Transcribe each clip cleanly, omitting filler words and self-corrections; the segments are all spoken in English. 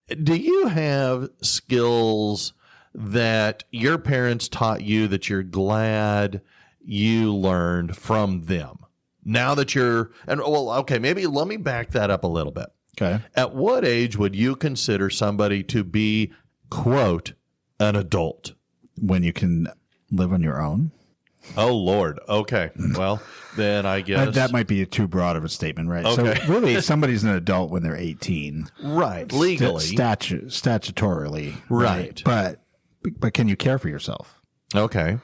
Do you have skills that your parents taught you that you're glad you learned from them? Now that maybe let me back that up a little bit. Okay. At what age would you consider somebody to be, quote, an adult? When you can live on your own. Oh, Lord. Okay. Well, then I guess. That might be too broad of a statement, right? Okay. So really, somebody's an adult when they're 18. Right. Legally. Statutorily. Right. But can you care for yourself? Okay.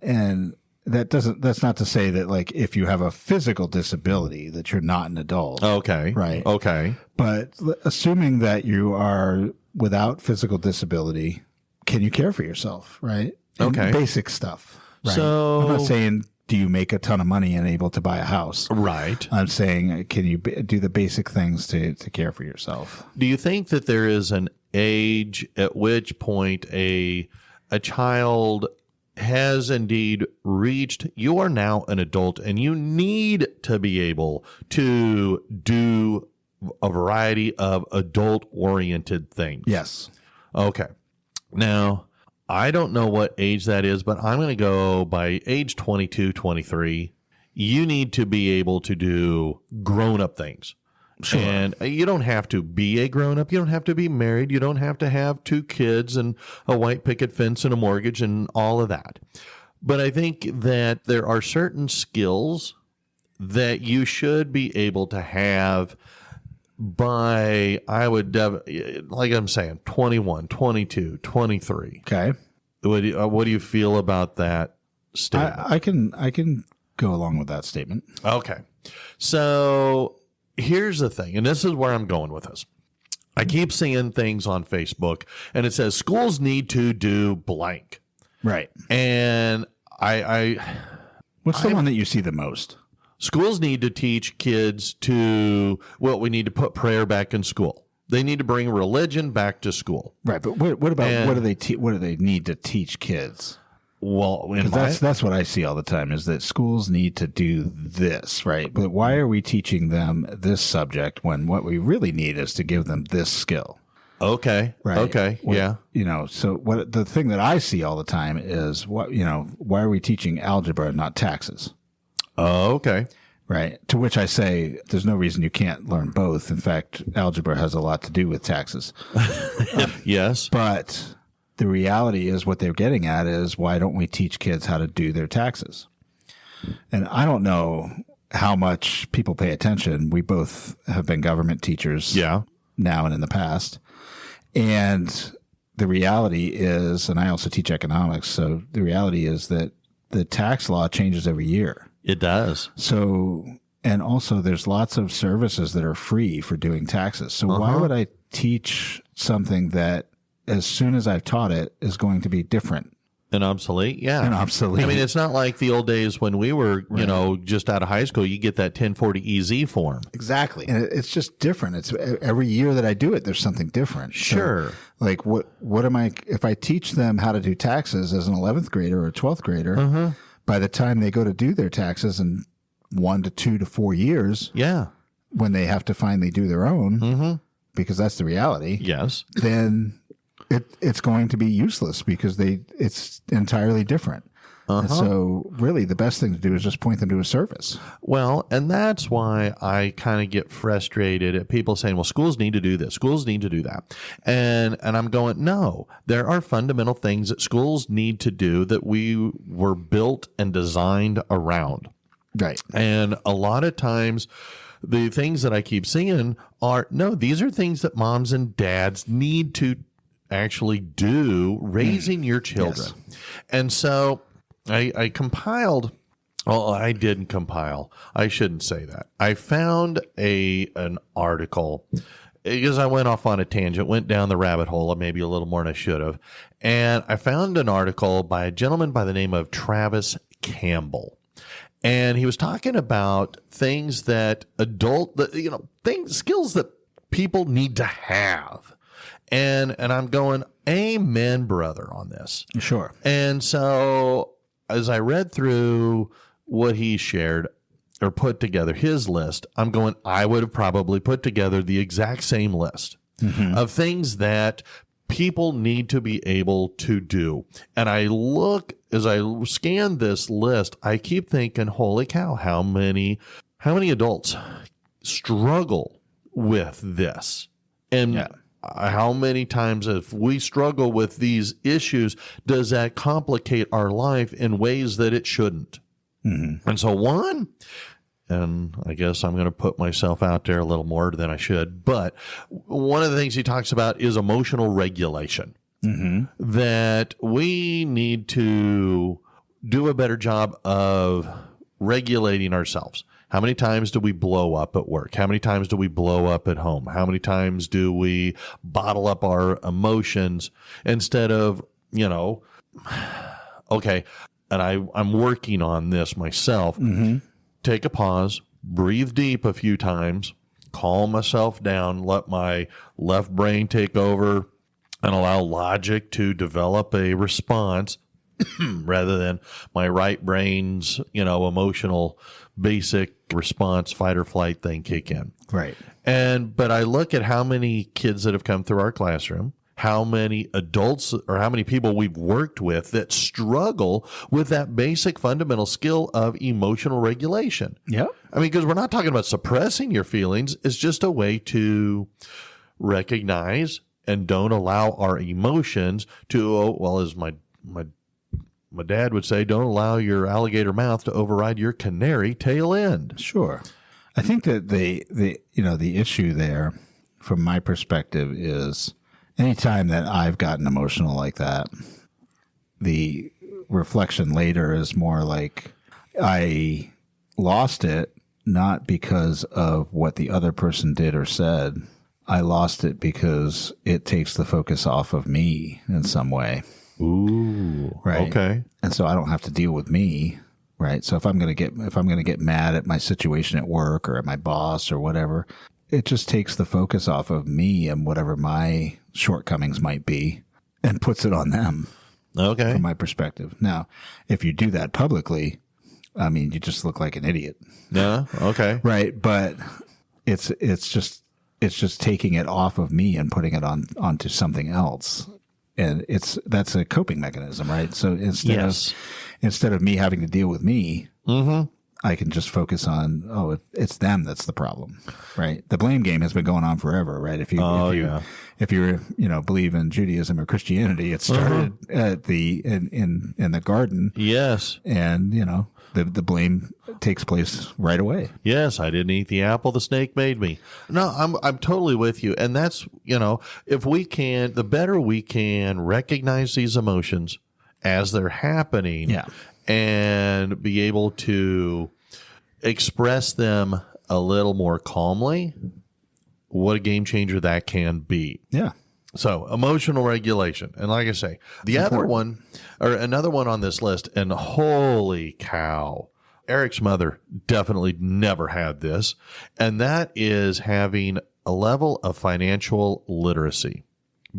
And that's not to say that, like, if you have a physical disability that you're not an adult. Okay. Right. Okay. But assuming that you are without physical disability, can you care for yourself? Right. And Okay. basic stuff. Right. So I'm not saying, do you make a ton of money and able to buy a house? Right. I'm saying, can you do the basic things to care for yourself? Do you think that there is an age at which point a child has indeed reached, you are now an adult and you need to be able to do a variety of adult-oriented things? Yes. Okay. Now, I don't know what age that is, but I'm going to go by age 22, 23. You need to be able to do grown-up things. Sure. And you don't have to be a grown-up. You don't have to be married. You don't have to have 2 kids and a white picket fence and a mortgage and all of that. But I think that there are certain skills that you should be able to have by, like I'm saying, 21, 22, 23. Okay. What do you feel about that statement? I can go along with that statement. Okay. So here's the thing, and this is where I'm going with this. I keep seeing things on Facebook, and it says schools need to do blank. Right. And What's the one that you see the most? schools need to teach kids we need to put prayer back in school. They need to bring religion back to school. Right. But what about, what do they need to teach kids? Well, that's what I see all the time is that schools need to do this, right? But why are we teaching them this subject when what we really need is to give them this skill? Okay. Right. Okay. Yeah. So the thing that I see all the time is why are we teaching algebra and not taxes? Oh, okay. Right. To which I say, there's no reason you can't learn both. In fact, algebra has a lot to do with taxes. Yes. But the reality is what they're getting at is why don't we teach kids how to do their taxes? And I don't know how much people pay attention. We both have been government teachers now and in the past. And the reality is, and I also teach economics, so the reality is that the tax law changes every year. It does. So, and also there's lots of services that are free for doing taxes. So why would I teach something that as soon as I've taught it is going to be different? And obsolete, yeah. And obsolete. I mean, it's not like the old days when we were, just out of high school, you get that 1040 EZ form. Exactly. And it's just different. It's every year that I do it, there's something different. Sure. So, like what am I, if I teach them how to do taxes as an 11th grader or a 12th grader, by the time they go to do their taxes in 1 to 2 to 4 years, when they have to finally do their own, because that's the reality. Yes. Then it's going to be useless because it's entirely different. And so really the best thing to do is just point them to a service. Well, and that's why I kind of get frustrated at people saying, well, schools need to do this, schools need to do that. And I'm going, no, there are fundamental things that schools need to do that we were built and designed around. Right. And a lot of times the things that I keep seeing are, no, these are things that moms and dads need to actually do raising your children. Yes. And so I compiled, well, I didn't compile. I shouldn't say that. I found an article because I went off on a tangent, went down the rabbit hole, maybe a little more than I should have. And I found an article by a gentleman by the name of Travis Campbell. And he was talking about things that skills that people need to have. And I'm going, amen, brother, on this. Sure. And so as I read through what he shared or put together his list, I'm going, I would have probably put together the exact same list. of things that people need to be able to do. And as I scan this list, I keep thinking, holy cow, how many adults struggle with this? And how many times, if we struggle with these issues, does that complicate our life in ways that it shouldn't? And so and I guess I'm going to put myself out there a little more than I should, but one of the things he talks about is emotional regulation, that we need to do a better job of regulating ourselves. How many times do we blow up at work? How many times do we blow up at home? How many times do we bottle up our emotions instead of, okay, and I'm working on this myself. Take a pause, breathe deep a few times, calm myself down, let my left brain take over, and allow logic to develop a response rather than my right brain's, emotional basic response, fight or flight thing kick in. Right. But I look at how many kids that have come through our classroom, how many adults or how many people we've worked with that struggle with that basic fundamental skill of emotional regulation. Yeah. I mean, because we're not talking about suppressing your feelings. It's just a way to recognize and don't allow our emotions to, as my dad would say, don't allow your alligator mouth to override your canary tail end. Sure. I think that the issue there from my perspective is anytime that I've gotten emotional like that, the reflection later is more like I lost it not because of what the other person did or said. I lost it because it takes the focus off of me in some way. Ooh. Right. Okay. And so I don't have to deal with me. Right. So if I'm going to get mad at my situation at work or at my boss or whatever, it just takes the focus off of me and whatever my shortcomings might be and puts it on them. Okay. From my perspective. Now, if you do that publicly, I mean, you just look like an idiot. Yeah. Okay. Right. But it's just taking it off of me and putting it onto something else. And that's a coping mechanism, right? So instead of me having to deal with me, I can just focus on, it's them that's the problem, right? The blame game has been going on forever, right? If you believe in Judaism or Christianity, it started at in the garden. Yes. And, the blame takes place right away. Yes, I didn't eat the apple the snake made me. No, I'm totally with you. And that's, if we can, the better we can recognize these emotions as they're happening and be able to express them a little more calmly, what a game changer that can be. Yeah. So emotional regulation. And like I say, another one on this list, and holy cow, Eric's mother definitely never had this. And that is having a level of financial literacy,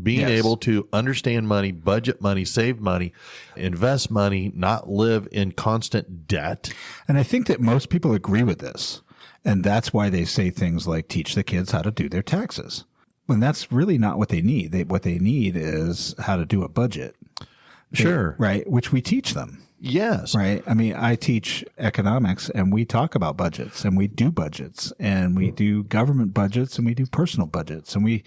being able to understand money, budget money, save money, invest money, not live in constant debt. And I think that most people agree with this. And that's why they say things like teach the kids how to do their taxes. When that's really not what they need. What they need is how to do a budget. Sure. Right. Which we teach them. Yes. Right. I mean, I teach economics and we talk about budgets and we do budgets and we do government budgets and we do personal budgets and we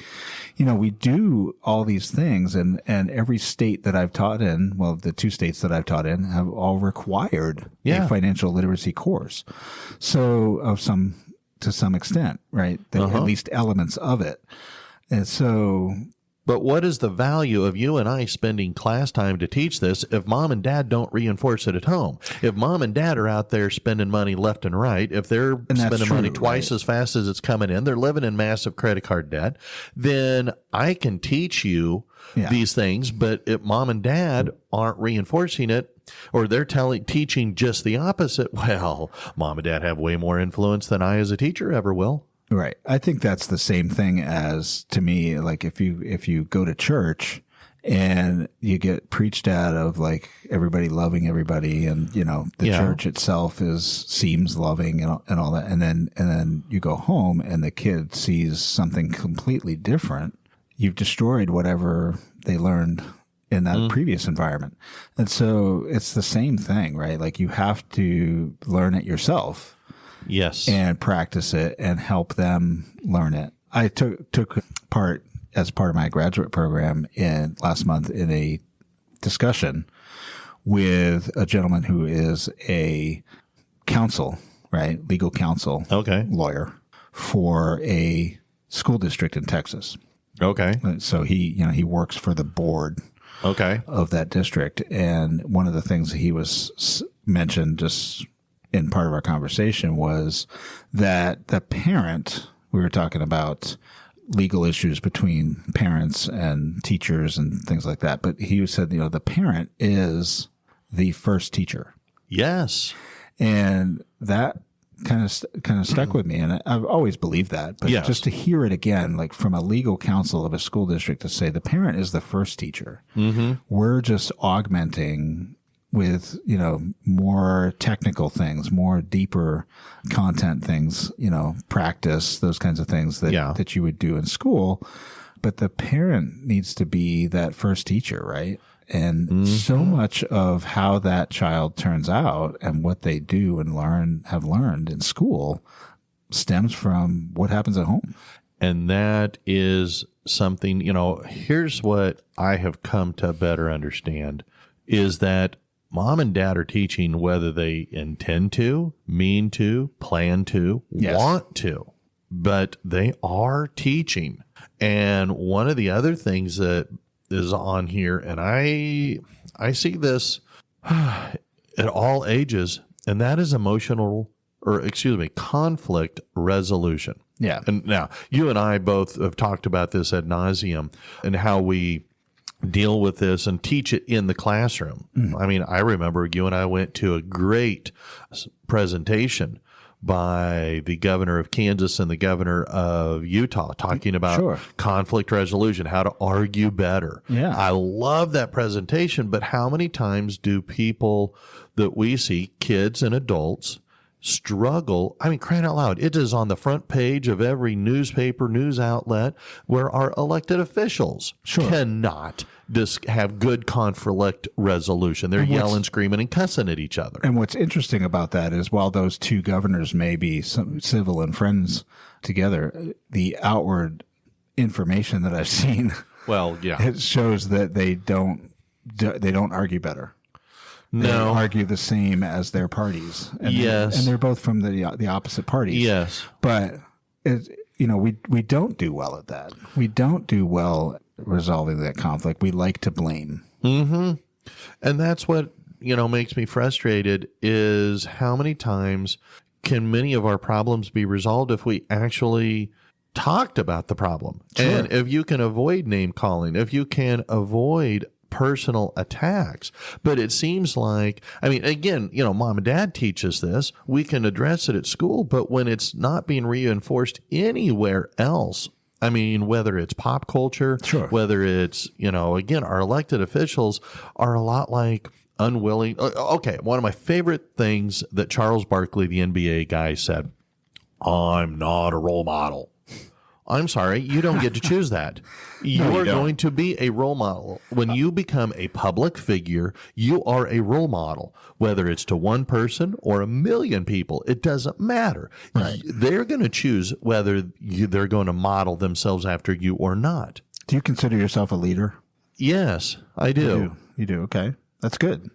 do all these things and every state that I've taught in, well, the 2 states that I've taught in have all required a financial literacy course. So to some extent, right? At least elements of it. And so, but what is the value of you and I spending class time to teach this if mom and dad don't reinforce it at home? If mom and dad are out there spending money left and right, if they're spending money twice as fast as it's coming in, they're living in massive credit card debt, then I can teach you these things. But if mom and dad aren't reinforcing it, or they're teaching just the opposite, well, mom and dad have way more influence than I as a teacher ever will. Right. I think that's the same thing as, to me, like if you go to church And you get preached at of like everybody loving everybody, and the church itself seems loving and all that. And then you go home and the kid sees something completely different. You've destroyed whatever they learned in that previous environment. And so it's the same thing, right? Like you have to learn it yourself. Yes. And practice it and help them learn it. I took part as part of my graduate program last month in a discussion with a gentleman who is a counsel, right? Legal counsel. Okay. Lawyer for a school district in Texas. Okay. So he works for the board of that district. And one of the things he was mentioned just in part of our conversation was that the parent, we were talking about legal issues between parents and teachers and things like that. But he said, the parent is the first teacher. Yes. And that kind of stuck with me. And I've always believed that, but just to hear it again, like from a legal counsel of a school district to say the parent is the first teacher. Mm-hmm. We're just augmenting with, more technical things, more deeper content things, practice, those kinds of things that you would do in school. But the parent needs to be that first teacher, right? And so much of how that child turns out and what they do and have learned in school stems from what happens at home. And that is something, here's what I have come to better understand is that mom and dad are teaching whether they intend to, mean to, plan to, want to, but they are teaching. And one of the other things that is on here, and I see this at all ages, and that is conflict resolution. Yeah. And now you and I both have talked about this ad nauseum and how we deal with this and teach it in the classroom. I mean, I remember you and I went to a great presentation by the governor of Kansas and the governor of Utah talking about conflict resolution, how to argue better. Yeah. I love that presentation, but how many times do people that we see, kids and adults, struggle? I mean, crying out loud, it is on the front page of every newspaper, news outlet, where our elected officials cannot have good conflict resolution. They're yelling, screaming, and cussing at each other. And what's interesting about that is while those two governors may be civil and friends together, the outward information that I've seen, it shows that they don't argue better. They argue the same as their parties. And and they're both from the opposite parties. Yes. But we don't do well at that. We don't do well resolving that conflict. We like to blame. Mm-hmm. And that's what, makes me frustrated is how many times can many of our problems be resolved if we actually talked about the problem? Sure. And if you can avoid name calling, if you can avoid personal attacks. But it seems like, I mean, again, mom and dad teach us this. We can address it at school, but when it's not being reinforced anywhere else, I mean, whether it's pop culture, whether it's, again, our elected officials are a lot like unwilling. Okay, one of my favorite things that Charles Barkley, the NBA guy, said, I'm not a role model. I'm sorry, you don't get to choose that. You are going to be a role model. When you become a public figure, you are a role model, whether it's to one person or 1 million people. It doesn't matter. Right. They're going to choose whether they're going to model themselves after you or not. Do you consider yourself a leader? Yes, I do. You do. Okay. That's good.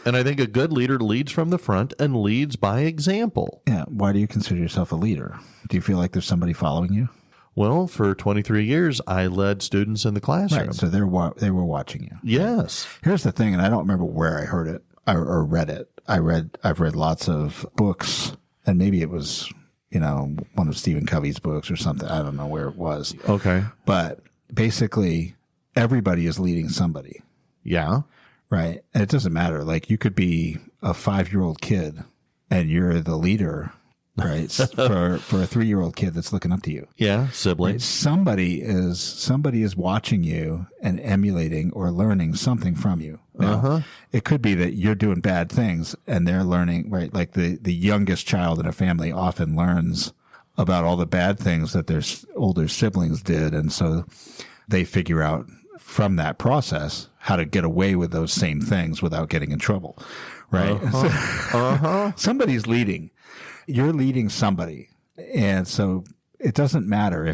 And I think a good leader leads from the front and leads by example. Yeah. Why do you consider yourself a leader? Do you feel like there's somebody following you? Well, for 23 years, I led students in the classroom. Right, so they were watching you. Yes. Here's the thing, and I don't remember where I heard it or read it. I've read lots of books, and maybe it was, one of Stephen Covey's books or something. I don't know where it was. Okay. But basically, everybody is leading somebody. Yeah. Right. And it doesn't matter. Like you could be a 5-year-old kid and you're the leader right? for a 3-year-old kid that's looking up to you. Yeah, Right? siblings. Somebody is watching you and emulating or learning something from you. Now, it could be that you're doing bad things and they're learning, right? Like the youngest child in a family often learns about all the bad things that their older siblings did. And so they figure out from that process how to get away with those same things without getting in trouble, right? Somebody's leading. You're leading somebody. And so it doesn't matter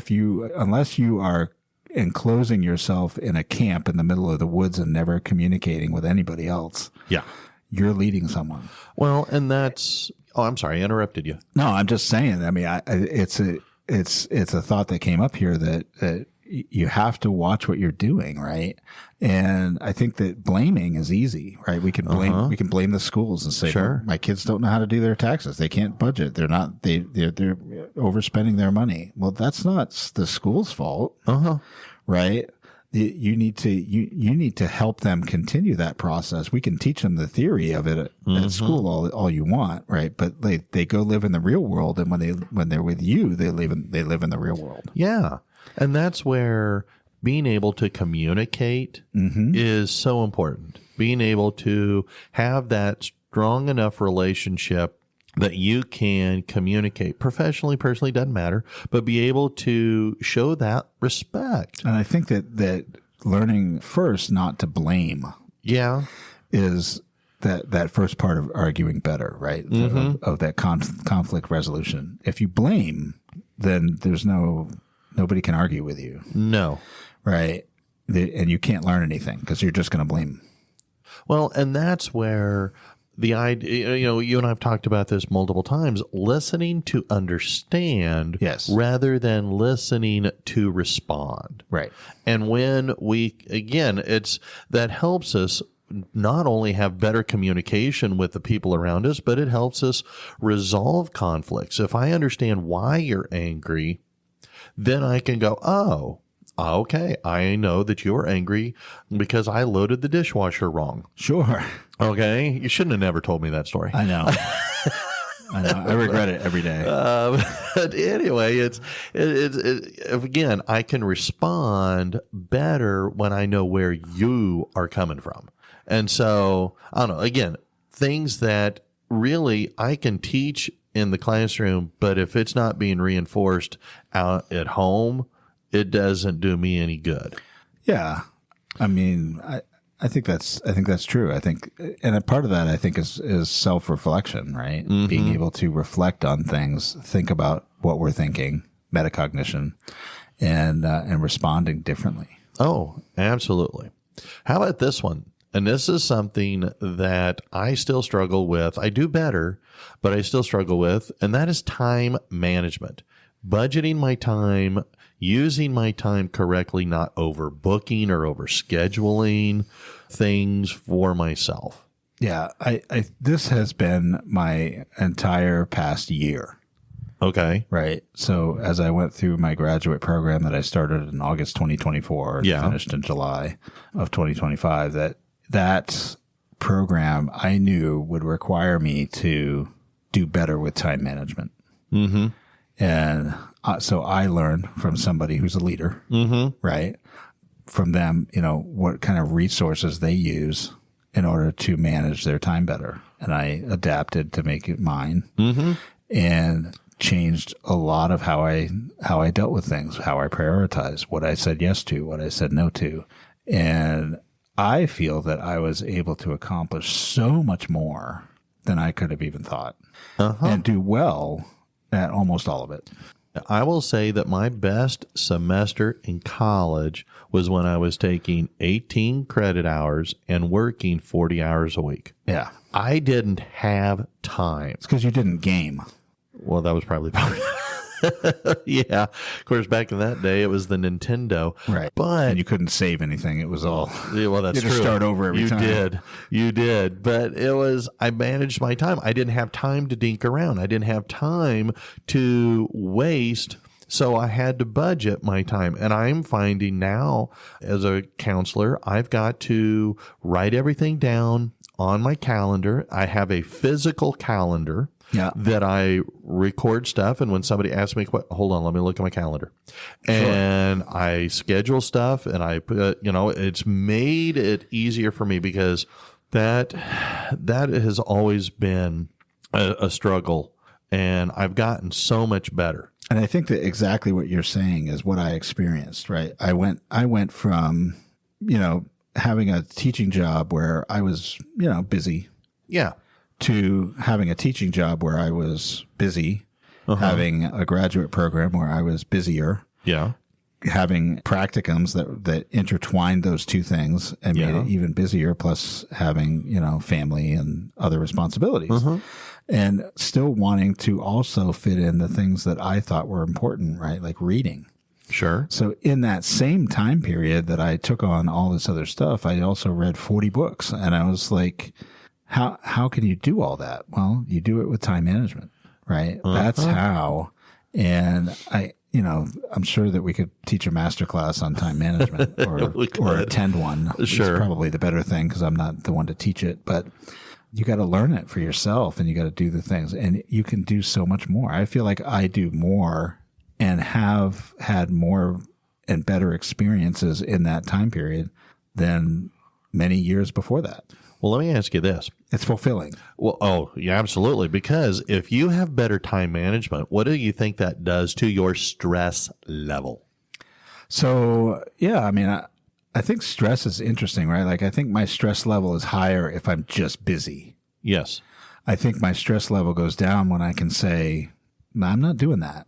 unless you are enclosing yourself in a camp in the middle of the woods and never communicating with anybody else. Yeah. You're leading someone. Well, and that's, I'm sorry, I interrupted you. No, I'm just saying. I mean, it's a thought that came up here that you have to watch what you're doing, right? And I think that blaming is easy, right? We can blame the schools and say, Sure. well, my kids don't know how to do their taxes. They can't budget. They're overspending their money. Well, that's not the school's fault, right? You need to help them continue that process. We can teach them the theory of it at school all you want, right? But they go live in the real world, and when they're with you, they live in the real world. Yeah. And that's where being able to communicate is so important. Being able to have that strong enough relationship that you can communicate professionally, personally, doesn't matter, but be able to show that respect. And I think that learning first not to blame Yeah. is that first part of arguing better, right? Of that conflict resolution. If you blame, then nobody can argue with you, No. right? And you can't learn anything because you're just going to blame. Well, and that's where the idea, you and I have talked about this multiple times, listening to understand Yes. rather than listening to respond. Right. And when that helps us not only have better communication with the people around us, but it helps us resolve conflicts. If I understand why you're angry, then I can go, oh, okay, I know that you're angry because I loaded the dishwasher wrong. Sure. Okay, you shouldn't have never told me that story. I know. I know. I regret it every day. But anyway, it's again, I can respond better when I know where you are coming from. And so, I don't know, again, things that really I can teach in the classroom, but if it's not being reinforced out at home, it doesn't do me any good. Yeah. I mean, I think that's true. I think, and a part of that I think is self-reflection, right? Being able to reflect on things, think about what we're thinking, metacognition, and responding differently. Oh, absolutely. How about this one? And this is something that I still struggle with. I do better, but I still struggle with, and that is time management. Budgeting my time, using my time correctly, not overbooking or overscheduling things for myself. Yeah, I this has been my entire past year. Okay. Right. So as I went through my graduate program that I started in August 2024 and finished in July of 2025, that program I knew would require me to do better with time management. Mm-hmm. And so I learned from somebody who's a leader, right? From them, what kind of resources they use in order to manage their time better. And I adapted to make it mine and changed a lot of how I dealt with things, how I prioritized, what I said yes to, what I said no to. And I feel that I was able to accomplish so much more than I could have even thought and do well at almost all of it. I will say that my best semester in college was when I was taking 18 credit hours and working 40 hours a week. Yeah. I didn't have time. It's because you didn't game. Well, that was probably part of it. Yeah. Of course, back in that day, it was the Nintendo. Right. But and you couldn't save anything. It was all. Yeah, well, that's you had true. to start over every time. You did. But I managed my time. I didn't have time to dink around. I didn't have time to waste. So I had to budget my time. And I'm finding now as a counselor, I've got to write everything down on my calendar. I have a physical calendar Yeah. that I record stuff. And when somebody asks me, hold on, let me look at my calendar. And I schedule stuff, and I put, it's made it easier for me, because that has always been a struggle, and I've gotten so much better. And I think that exactly what you're saying is what I experienced, right? I went from, having a teaching job where I was, busy, Yeah. to having a teaching job where I was busy, having a graduate program where I was busier, Yeah. having practicums that intertwined those two things and made it even busier, plus having, family and other responsibilities. And still wanting to also fit in the things that I thought were important, right? Like reading. Sure. So in that same time period that I took on all this other stuff, I also read 40 books. And I was like, how can you do all that? Well, you do it with time management, right? That's how. And I'm sure that we could teach a master class on time management or attend one. Sure. It's probably the better thing, because I'm not the one to teach it, but you got to learn it for yourself, and you got to do the things, and you can do so much more. I feel like I do more and have had more and better experiences in that time period than many years before that. Well, let me ask you this. It's fulfilling. Well, yeah, absolutely. Because if you have better time management, what do you think that does to your stress level? So, yeah, I mean, I think stress is interesting, right? Like, I think my stress level is higher if I'm just busy. Yes. I think my stress level goes down when I can say, "No, I'm not doing that.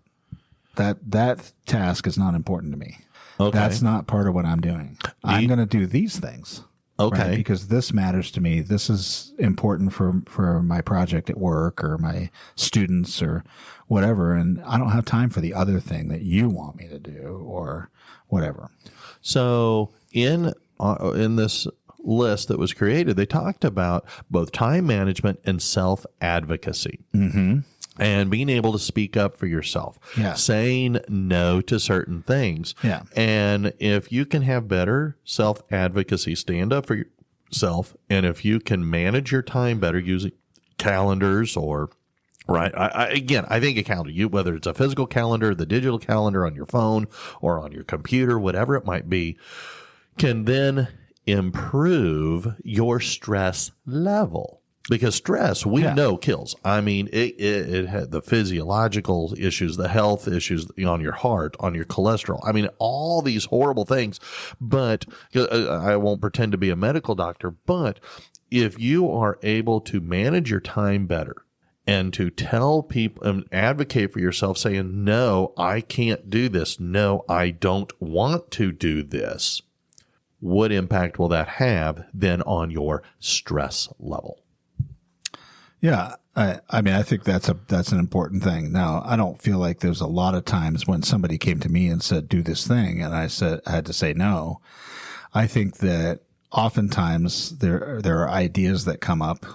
That task is not important to me. Okay. That's not part of what I'm doing. I'm going to do these things." Okay. Right? Because this matters to me. This is important for my project at work or my students or whatever. And I don't have time for the other thing that you want me to do or whatever. So in this list that was created, they talked about both time management and self-advocacy. And being able to speak up for yourself, saying no to certain things. Yeah. And if you can have better self-advocacy, stand up for yourself, and if you can manage your time better using calendars or, right, I think a calendar, whether it's a physical calendar, the digital calendar on your phone or on your computer, whatever it might be, can then improve your stress level. Because stress, we know, kills. I mean, it had the physiological issues, the health issues on your heart, on your cholesterol. I mean, all these horrible things. But I won't pretend to be a medical doctor. But if you are able to manage your time better and to tell people and advocate for yourself, saying, no, I can't do this. No, I don't want to do this. What impact will that have then on your stress level? Yeah, I mean, I think that's an important thing. Now, I don't feel like there's a lot of times when somebody came to me and said, "Do this thing," and I had to say no. I think that oftentimes there are ideas that come up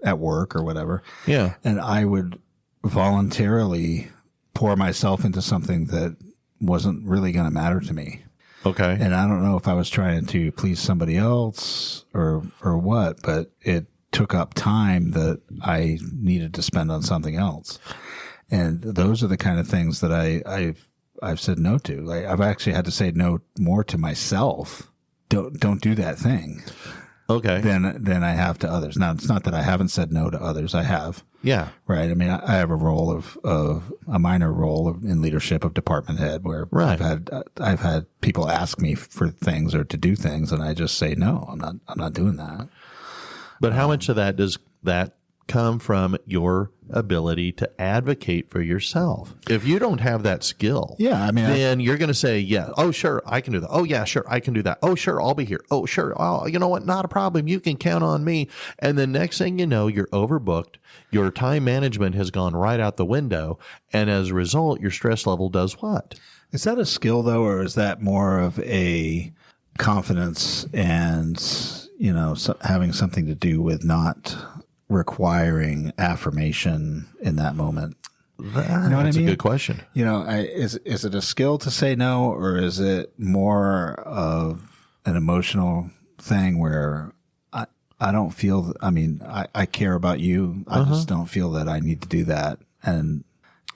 at work or whatever, and I would voluntarily pour myself into something that wasn't really going to matter to me. Okay, and I don't know if I was trying to please somebody else or what, but it took up time that I needed to spend on something else. And those are the kind of things that I've said no to. Like, I've actually had to say no more to myself. Don't do that thing. Okay. Than I have to others. Now, it's not that I haven't said no to others. I have. Yeah. Right. I mean, I have a role of a minor role in leadership of department head where I've had people ask me for things or to do things, and I just say no. I'm not doing that. But how much of that does that come from your ability to advocate for yourself? If you don't have that skill, then you're going to say, yeah, oh, sure, I can do that. Oh, yeah, sure, I can do that. Oh, sure, I'll be here. Oh, sure. Oh, you know what? Not a problem. You can count on me. And the next thing you know, you're overbooked. Your time management has gone right out the window. And as a result, your stress level does what? Is that a skill, though, or is that more of a confidence and, having something to do with not requiring affirmation in that moment? That's a good question. Is it a skill to say no, or is it more of an emotional thing where I don't feel, I mean, I care about you. I just don't feel that I need to do that. And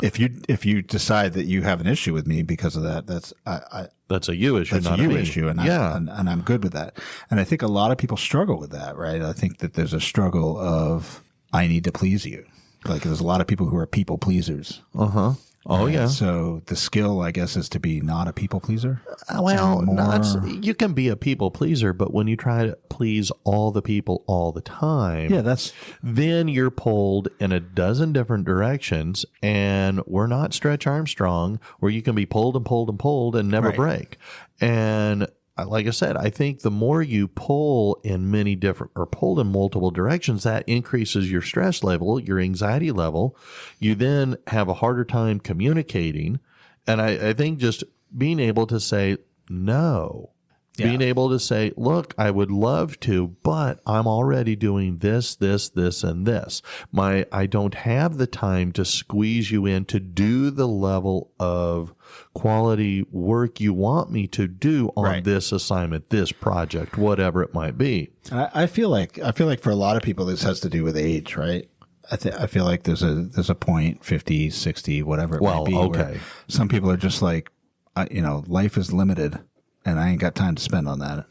if you decide that you have an issue with me because of that, That's a you issue, that's not a you me. issue. And yeah. and I'm good with that. And I think a lot of people struggle with that, right? I think that there's a struggle of, I need to please you. Like there's a lot of people who are people pleasers. Oh, Right? yeah. So the skill, I guess, is to be not a people pleaser. Well, More- you can be a people pleaser, but when you try to please all the people all the time, Yeah, that's then you're pulled in a dozen different directions, and we're not Stretch Armstrong, where you can be pulled and pulled and pulled and never Right. break. And like I said, I think the more you pull in many different or pulled in multiple directions, that increases your stress level, your anxiety level. You then have a harder time communicating. And I think just being able to say no, being able to say, look, I would love to, but I'm already doing this, this, this, and this. I don't have the time to squeeze you in to do the level of quality work you want me to do on Right. this assignment, this project, whatever it might be. I feel like for a lot of people this has to do with age, right? I feel like there's a point 50, 60, whatever it Well, might be. okay. Where some people are just like, life is limited, and I ain't got time to spend on that.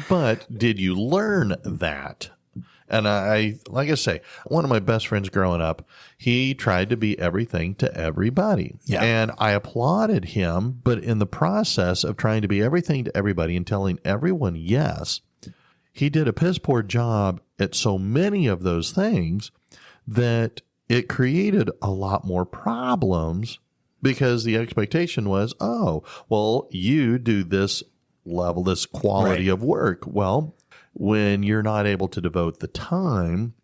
But did you learn that? And like I say, one of my best friends growing up, he tried to be everything to everybody. Yeah. And I applauded him, but in the process of trying to be everything to everybody and telling everyone yes, he did a piss poor job at so many of those things that it created a lot more problems because the expectation was, oh, well, you do this level, this quality Right. of work. Well, when you're not able to devote the time,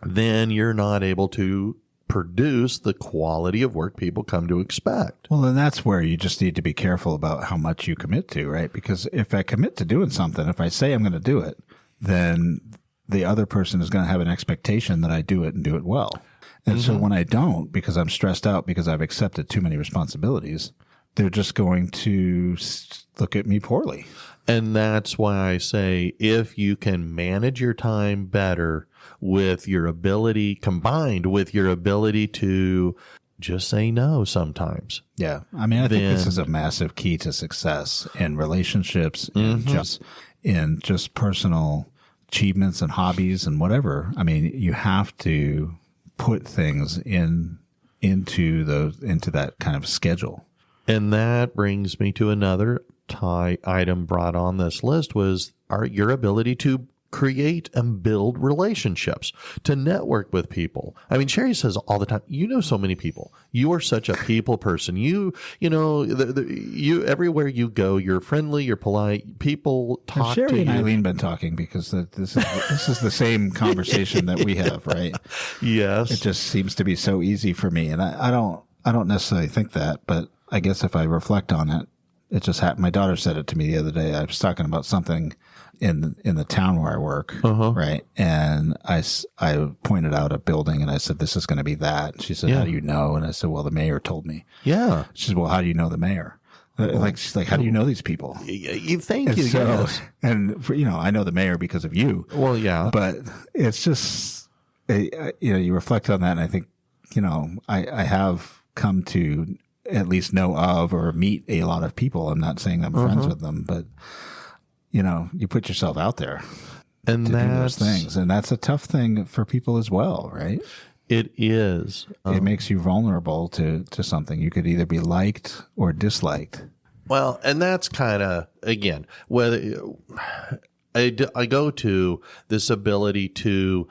then you're not able to produce the quality of work people come to expect. Well, and that's where you just need to be careful about how much you commit to, right? Because if I commit to doing something, if I say I'm going to do it, then the other person is going to have an expectation that I do it and do it well. And so when I don't, because I'm stressed out because I've accepted too many responsibilities, they're just going to look at me poorly. And that's why I say if you can manage your time better with your ability, combined with your ability to just say no sometimes. Yeah. I mean, I think this Then- is a massive key to success in relationships and just personal achievements and hobbies and whatever. I mean, you have to put things into that kind of schedule. And that brings me to another item brought on this list was your ability to create and build relationships, to network with people. I mean, Sherry says all the time, you know so many people. You are such a people person. You everywhere you go, you're friendly, you're polite. People talk Sherry to and you. Eileen been talking because this is the same conversation that we have, right? Yes. It just seems to be so easy for me, and I don't necessarily think that, but I guess if I reflect on it, it just happened. My daughter said it to me the other day. I was talking about something in the town where I work, right? And I pointed out a building, and I said, "This is going to be that." And she said, Yeah. "How do you know?" And I said, "Well, the mayor told me." Yeah. She said, "Well, how do you know the mayor?" She's like, "How do you know these people?" You thank you. So, Yes. and I know the mayor because of you. Well, yeah. But it's just, you reflect on that, and I think, I have come to at least know of or meet a lot of people. I'm not saying I'm friends with them, but, you put yourself out there And to do those that's things. And that's a tough thing for people as well, right? it is. It makes you vulnerable to something. You could either be liked or disliked. Well, and that's kind of, again, whether I go to this ability to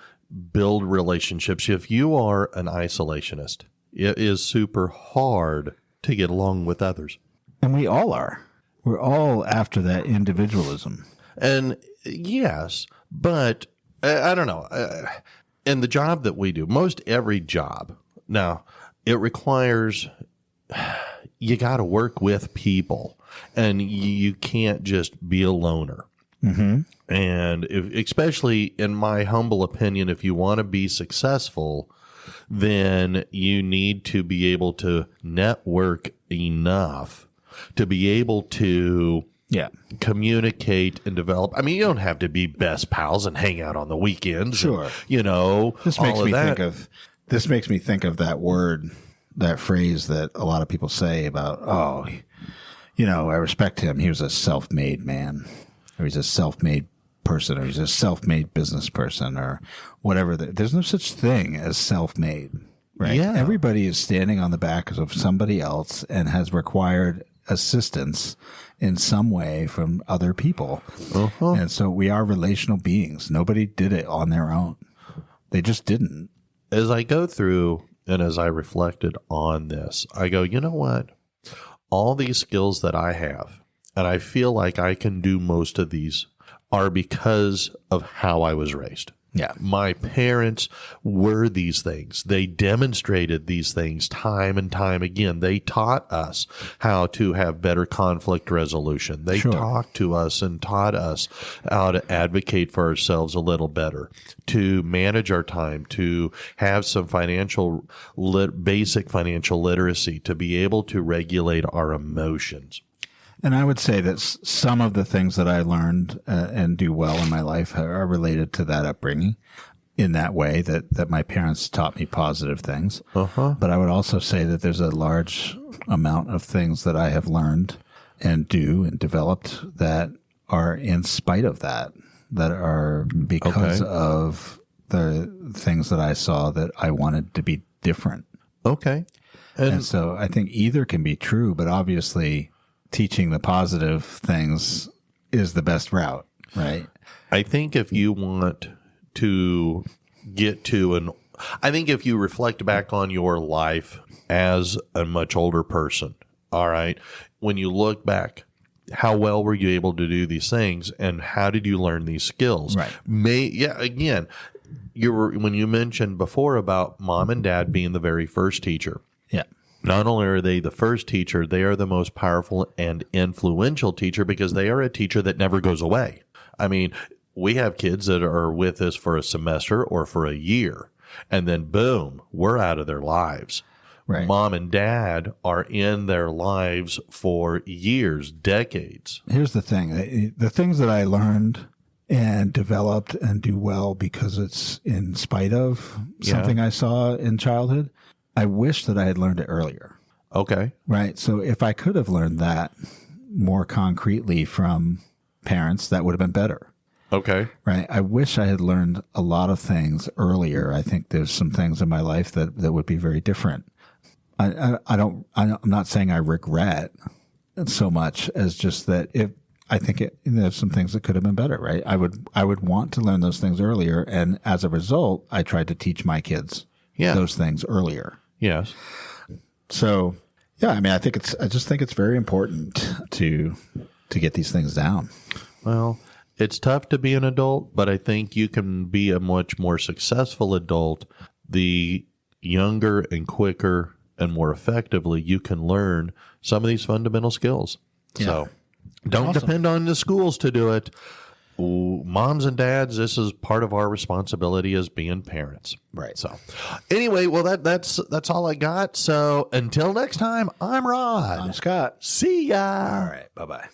build relationships. If you are an isolationist, it is super hard to get along with others. And we all are. We're all after that individualism. And yes, but I don't know. In the job that we do, most every job, now it requires, you got to work with people, and you can't just be a loner. Mm-hmm. And especially in my humble opinion, if you want to be successful, then you need to be able to network enough to be able to Yeah. communicate and develop. I mean, you don't have to be best pals and hang out on the weekends. Sure. And, you know, This all makes of me that. think of that word, that phrase that a lot of people say about, oh, you know, I respect him. He was a self-made man, or he's a self-made person, or he's a self-made business person, or whatever. There's no such thing as self-made, right? Yeah. Everybody is standing on the back of somebody else and has required assistance in some way from other people. And so we are relational beings. Nobody did it on their own. They just didn't. As I go through and as I reflected on this, I go, you know what? All these skills that I have, and I feel like I can do most of these, are because of how I was raised. Yeah. My parents were these things. They demonstrated these things time and time again. They taught us how to have better conflict resolution. They Sure. talked to us and taught us how to advocate for ourselves a little better, to manage our time, to have some basic financial literacy, to be able to regulate our emotions. And I would say that some of the things that I learned and do well in my life are related to that upbringing in that way, that my parents taught me positive things. But I would also say that there's a large amount of things that I have learned and do and developed that are in spite of that are because of the things that I saw that I wanted to be different. Okay. And so I think either can be true, but obviously teaching the positive things is the best route, right? I think if you want to get to I think if you reflect back on your life as a much older person, all right, when you look back, how well were you able to do these things and how did you learn these skills? Right. Again, when you mentioned before about mom and dad being the very first teacher. Yeah. Not only are they the first teacher, they are the most powerful and influential teacher because they are a teacher that never goes away. I mean, we have kids that are with us for a semester or for a year, and then boom, we're out of their lives. Right. Mom and dad are in their lives for years, decades. Here's the thing. The things that I learned and developed and do well because it's in spite of something I saw in childhood, I wish that I had learned it earlier. Okay. Right. So if I could have learned that more concretely from parents, that would have been better. Okay. Right. I wish I had learned a lot of things earlier. I think there's some things in my life that would be very different. I'm not saying I regret so much as just that I think there's some things that could have been better. Right. I would want to learn those things earlier. And as a result, I tried to teach my kids those things earlier. Yes. So, yeah, I mean, I just think it's very important to get these things down. Well, it's tough to be an adult, but I think you can be a much more successful adult the younger and quicker and more effectively you can learn some of these fundamental skills. Yeah. So don't depend on the schools to do it. Moms and dads, this is part of our responsibility as being parents. Right. So anyway, well, that's all I got. So until next time, I'm Rod. I'm Scott. See ya. All right. Bye-bye.